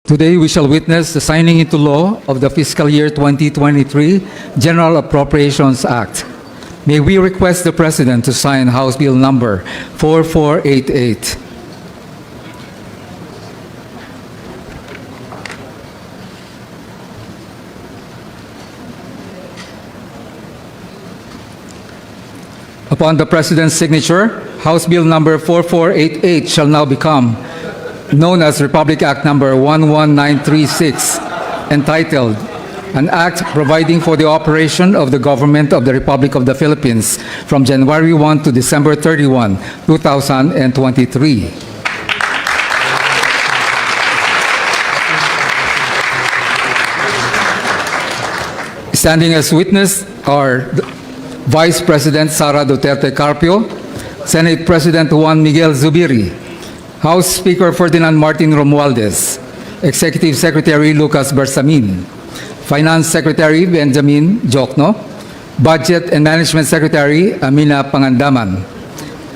Today, we shall witness the signing into law of the fiscal year 2023 General Appropriations Act. May we request the President to sign House Bill number 4488. Upon the President's signature, House Bill number 4488 shall now become known as Republic Act number 11936, entitled An Act Providing for the Operation of the Government of the Republic of the Philippines from January 1 to December 31, 2023. Standing as witness are Vice President Sara Duterte Carpio, Senate President Juan Miguel Zubiri, House Speaker Ferdinand Martin Romualdez, Executive Secretary Lucas Bersamin, Finance Secretary Benjamin Jokno, Budget and Management Secretary Amina Pangandaman,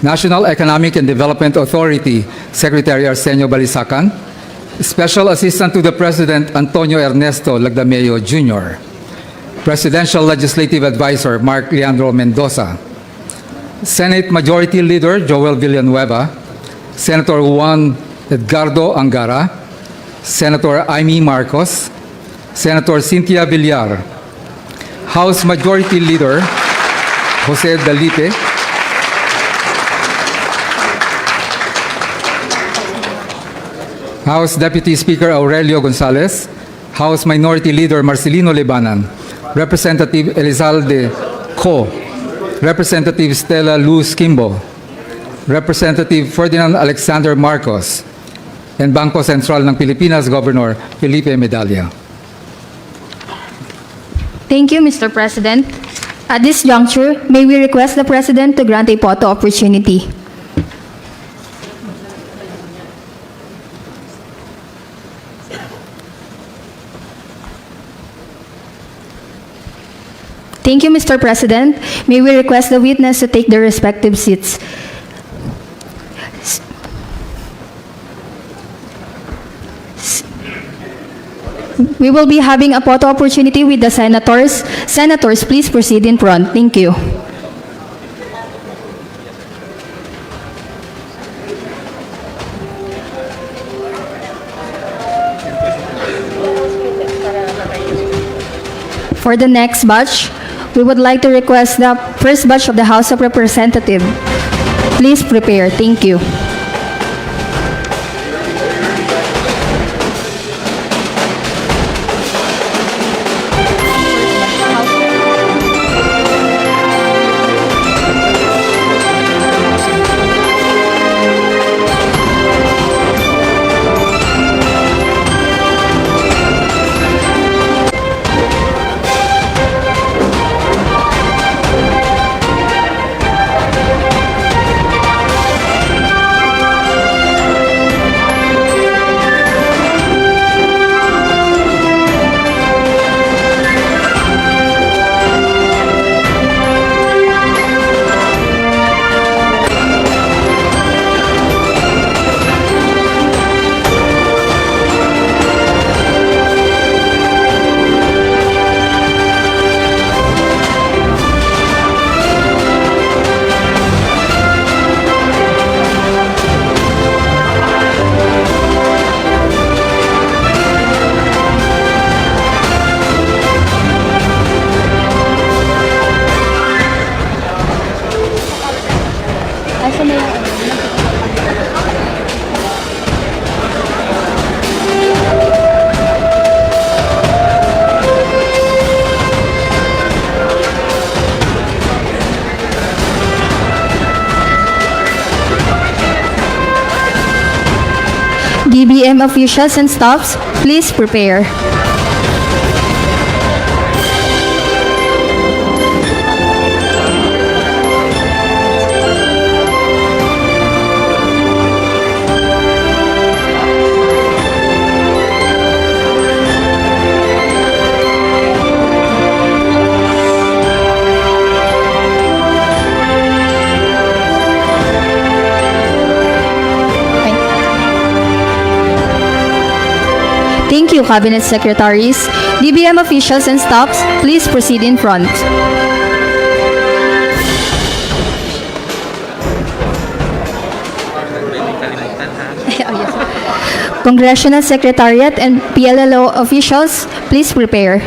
National Economic and Development Authority Secretary Arsenio Balisacan, Special Assistant to the President Antonio Ernesto Lagdameo Jr., Presidential Legislative Advisor Mark Leandro Mendoza, Senate Majority Leader Joel Villanueva, Senator Juan Edgardo Angara, Senator Amy Marcos, Senator Cynthia Villar, House Majority Leader Jose Dalipe, House Deputy Speaker Aurelio Gonzalez, House Minority Leader Marcelino Lebanan, Representative Elizalde Co, Representative Stella Luz Kimbo, Representative Ferdinand Alexander Marcos, and Bangko Sentral ng Pilipinas Governor Felipe Medalla. Thank you, Mr. President. At this juncture, may we request the President to grant a photo opportunity. Thank you, Mr. President. May we request the witness to take their respective seats. We will be having a photo opportunity with the senators. Senators, please proceed in front. Thank you. For the next batch, we would like to request the first batch of the House of Representatives. Please prepare. Thank you. DBM officials and staffs, please prepare. Thank you, Cabinet Secretaries. DBM officials and staffs, please proceed in front. Congressional Secretariat and PLLO officials, please prepare.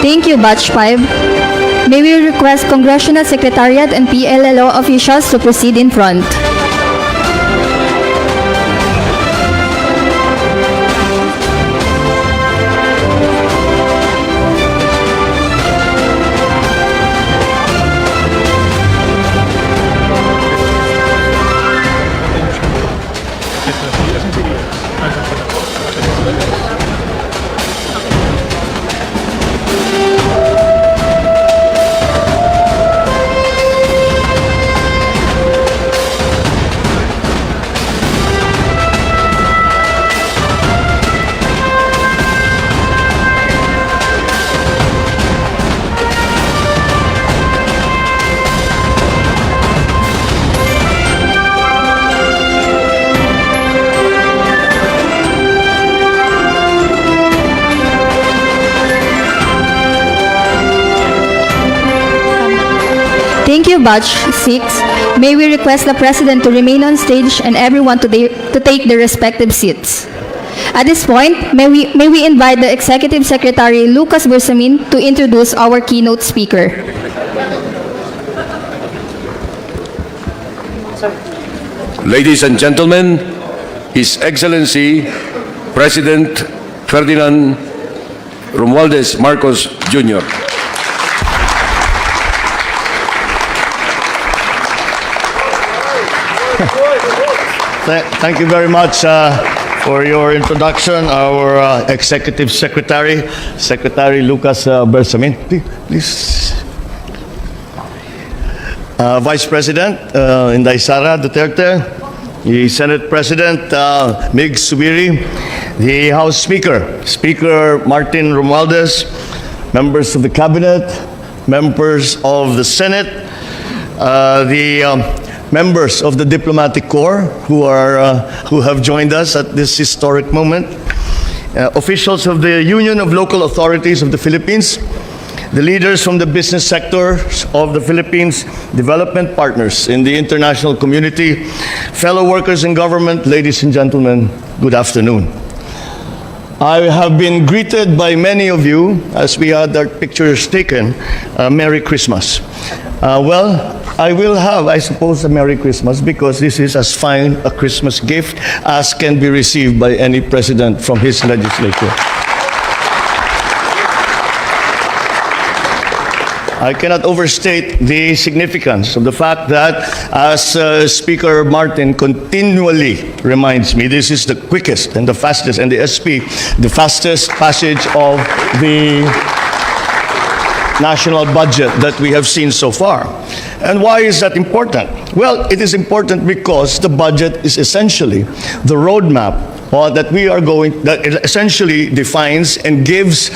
Thank you, Batch 5. May we request Congressional Secretariat and PLLO officials to proceed in front. Thank you, Batch 6. May we request the President to remain on stage and everyone to take their respective seats. At this point, may we invite the Executive Secretary Lucas Bersamin to introduce our keynote speaker. Ladies and gentlemen, His Excellency President Ferdinand Romualdez Marcos Jr. Thank you very much for your introduction, our Executive Secretary, Secretary Lucas Bersamin. Please. Vice President Inday Sara Duterte, the Senate President Mig Subiri, the House Speaker, Speaker Martin Romualdez, members of the Cabinet, members of the Senate, the members of the Diplomatic Corps who have joined us at this historic moment, officials of the Union of Local Authorities of the Philippines, the leaders from the business sectors of the Philippines, development partners in the international community, fellow workers in government, ladies and gentlemen, good afternoon. I have been greeted by many of you as we had our pictures taken. Merry Christmas. Well, I will have, I suppose, a Merry Christmas because this is as fine a Christmas gift as can be received by any president from his legislature. I cannot overstate the significance of the fact that, as Speaker Martin continually reminds me, this is the quickest and the fastest, and the SP, the fastest passage of the national budget that we have seen so far. And why is that important? Well, it is important because the budget is essentially the roadmap that we are going, that it essentially defines and gives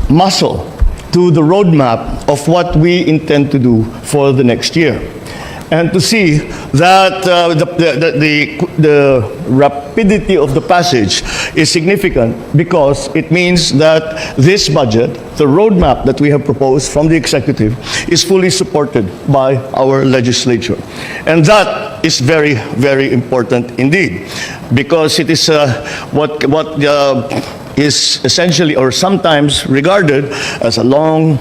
muscle to the roadmap of what we intend to do for the next year. And to see that the rapidity of the passage is significant because it means that this budget, the roadmap that we have proposed from the executive, is fully supported by our legislature. And that is very, very important indeed, because it is what is essentially or sometimes regarded as a long,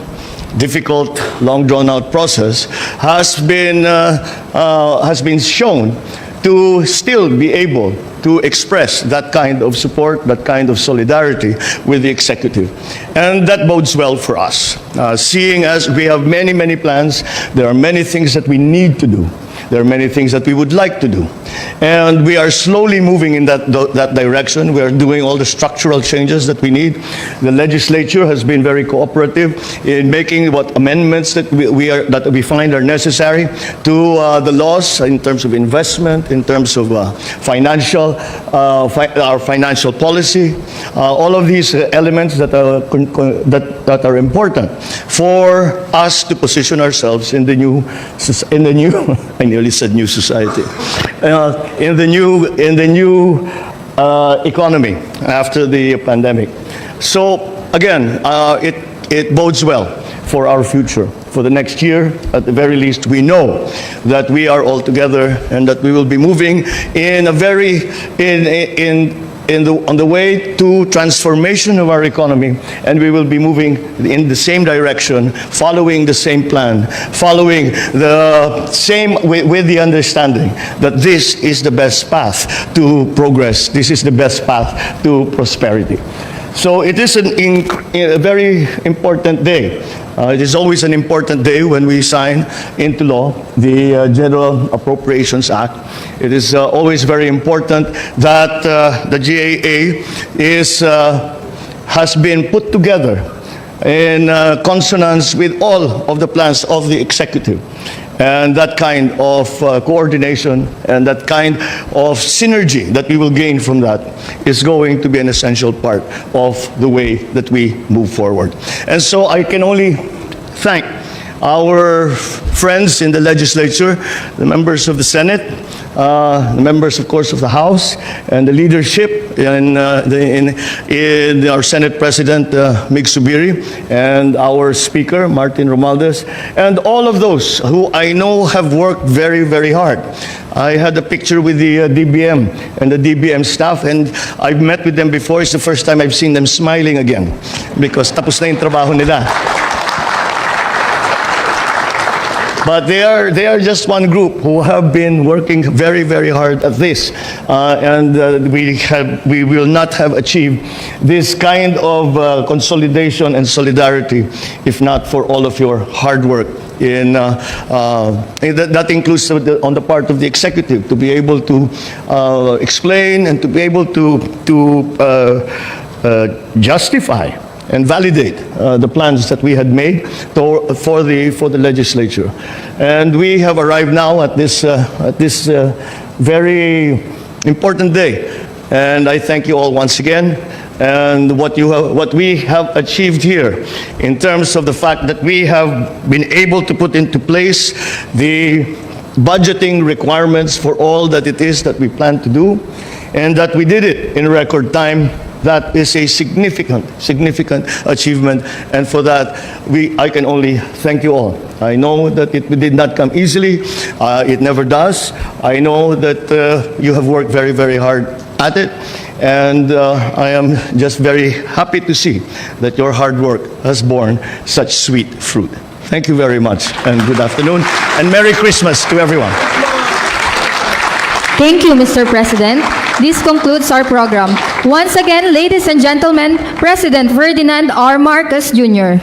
difficult, long drawn-out process has been shown to still be able to express that kind of support, that kind of solidarity with the executive. And that bodes well for us. Seeing as we have many, many plans, there are many things that we need to do. There are many things that we would like to do. And we are slowly moving in that direction. We are doing all the structural changes that we need. The legislature has been very cooperative in making what amendments that we find are necessary to the laws in terms of investment, in terms of our financial policy, all of these elements that are important for us to position ourselves in the new I nearly said new society, in the new economy after the pandemic. So again, it bodes well for our future. For the next year, at the very least, we know that we are all together and that we will be moving in a very on the way to transformation of our economy, and we will be moving in the same direction, following the same plan, following the same with the understanding that this is the best path to progress. This is the best path to prosperity. So it is a very important day. It is always an important day when we sign into law the General Appropriations Act. It is always very important that the GAA has been put together in consonance with all of the plans of the executive. And that kind of coordination and that kind of synergy that we will gain from that is going to be an essential part of the way that we move forward. And so I can only thank our friends in the legislature, the members of the Senate, the members, of course, of the House, and the leadership in our Senate President, Mig Subiri, and our Speaker, Martin Romualdez, and all of those who I know have worked very, very hard. I had a picture with the DBM and the DBM staff, and I've met with them before. It's the first time I've seen them smiling again because tapos na yung trabaho nila. But they are just one group who have been working very, very hard at this, and we will not have achieved this kind of consolidation and solidarity if not for all of your hard work. That includes on the part of the executive to be able to explain and to be able to justify and validate the plans that we had made for the legislature. And we have arrived now at this very important day. And I thank you all once again. And what we have achieved here in terms of the fact that we have been able to put into place the budgeting requirements for all that it is that we plan to do, and that we did it in record time. That is a significant achievement, and for that, I can only thank you all. I know that it did not come easily. It never does. I know that you have worked very, very hard at it, and I am just very happy to see that your hard work has borne such sweet fruit. Thank you very much, and good afternoon, and Merry Christmas to everyone. Thank you, Mr. President. This concludes our program. Once again, ladies and gentlemen, President Ferdinand R. Marcos Jr.